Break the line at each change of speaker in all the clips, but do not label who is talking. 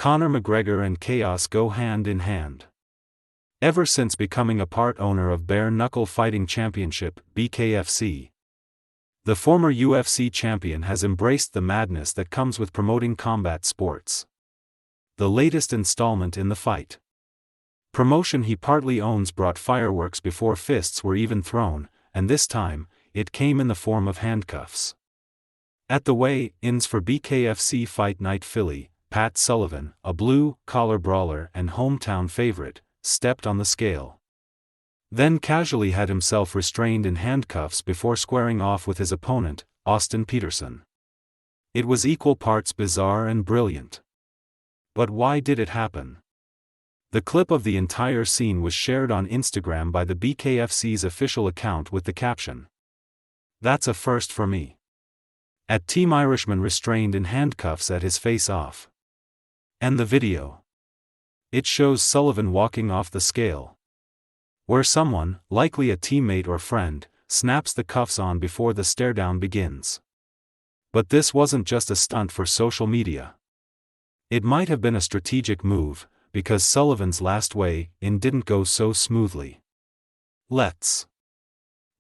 Conor McGregor and chaos go hand in hand. Ever since becoming a part owner of Bare Knuckle Fighting Championship, BKFC, the former UFC champion has embraced the madness that comes with promoting combat sports. The latest installment in the fight promotion he partly owns brought fireworks before fists were even thrown, and this time, it came in the form of handcuffs. At the weigh-ins for BKFC Fight Night Philly, Pat Sullivan, a blue-collar brawler and hometown favorite, stepped on the scale. Then casually had himself restrained in handcuffs before squaring off with his opponent, Austin Peterson. It was equal parts bizarre and brilliant. But why did it happen? The clip of the entire scene was shared on Instagram by the BKFC's official account with the caption, "That's a first for me." At Team Irishman restrained in handcuffs at his face-off. And the video. It shows Sullivan walking off the scale, where someone, likely a teammate or friend, snaps the cuffs on before the stare-down begins. But this wasn't just a stunt for social media. It might have been a strategic move, because Sullivan's last weigh-in didn't go so smoothly. Let's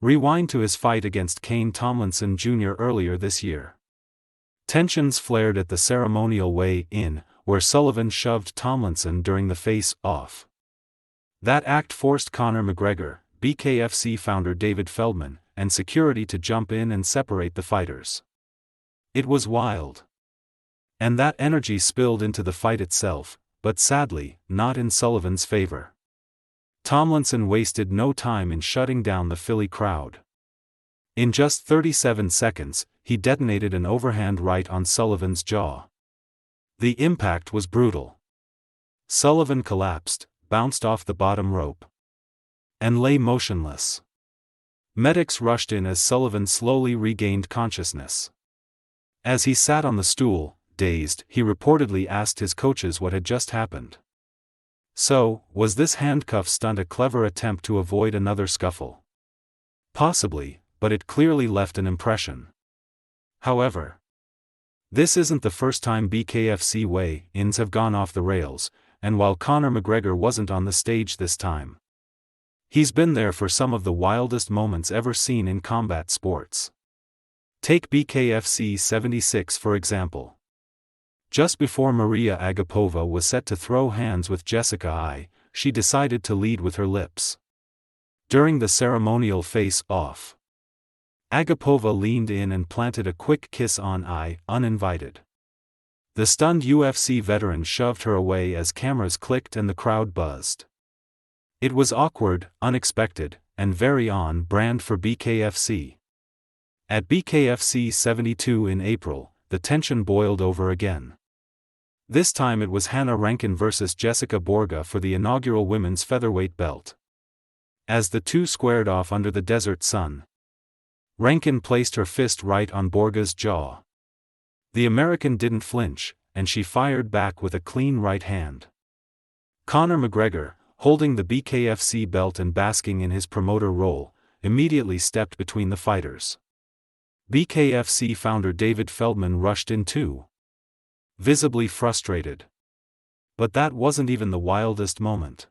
rewind to his fight against Kane Tomlinson Jr. earlier this year. Tensions flared at the ceremonial weigh-in, where Sullivan shoved Tomlinson during the face-off. That act forced Conor McGregor, BKFC founder David Feldman, and security to jump in and separate the fighters. It was wild. And that energy spilled into the fight itself, but sadly, not in Sullivan's favor. Tomlinson wasted no time in shutting down the Philly crowd. In just 37 seconds, he detonated an overhand right on Sullivan's jaw. The impact was brutal. Sullivan collapsed, bounced off the bottom rope, and lay motionless. Medics rushed in as Sullivan slowly regained consciousness. As he sat on the stool, dazed, he reportedly asked his coaches what had just happened. So, was this handcuff stunt a clever attempt to avoid another scuffle? Possibly, but it clearly left an impression. However, this isn't the first time BKFC weigh-ins have gone off the rails, and while Conor McGregor wasn't on the stage this time, he's been there for some of the wildest moments ever seen in combat sports. Take BKFC 76 for example. Just before Maria Agapova was set to throw hands with Jessica I, she decided to lead with her lips. During the ceremonial face-off, Agapova leaned in and planted a quick kiss on I, uninvited. The stunned UFC veteran shoved her away as cameras clicked and the crowd buzzed. It was awkward, unexpected, and very on-brand for BKFC. At BKFC 72 in April, the tension boiled over again. This time it was Hannah Rankin versus Jessica Borga for the inaugural women's featherweight belt. As the two squared off under the desert sun, Rankin placed her fist right on Borga's jaw. The American didn't flinch, and she fired back with a clean right hand. Conor McGregor, holding the BKFC belt and basking in his promoter role, immediately stepped between the fighters. BKFC founder David Feldman rushed in too, visibly frustrated. But that wasn't even the wildest moment.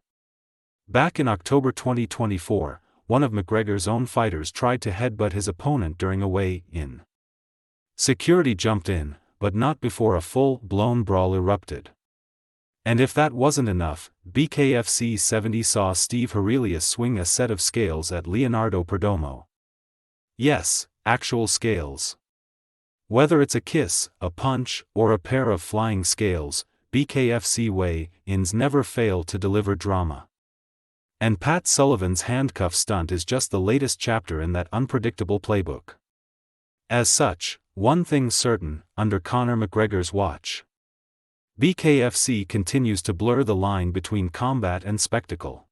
Back in October 2024, one of McGregor's own fighters tried to headbutt his opponent during a weigh-in. Security jumped in, but not before a full-blown brawl erupted. And if that wasn't enough, BKFC 70 saw Steve Aurelius swing a set of scales at Leonardo Perdomo. Yes, actual scales. Whether it's a kiss, a punch, or a pair of flying scales, BKFC weigh-ins never fail to deliver drama. And Pat Sullivan's handcuff stunt is just the latest chapter in that unpredictable playbook. As such, one thing's certain, under Conor McGregor's watch, BKFC continues to blur the line between combat and spectacle.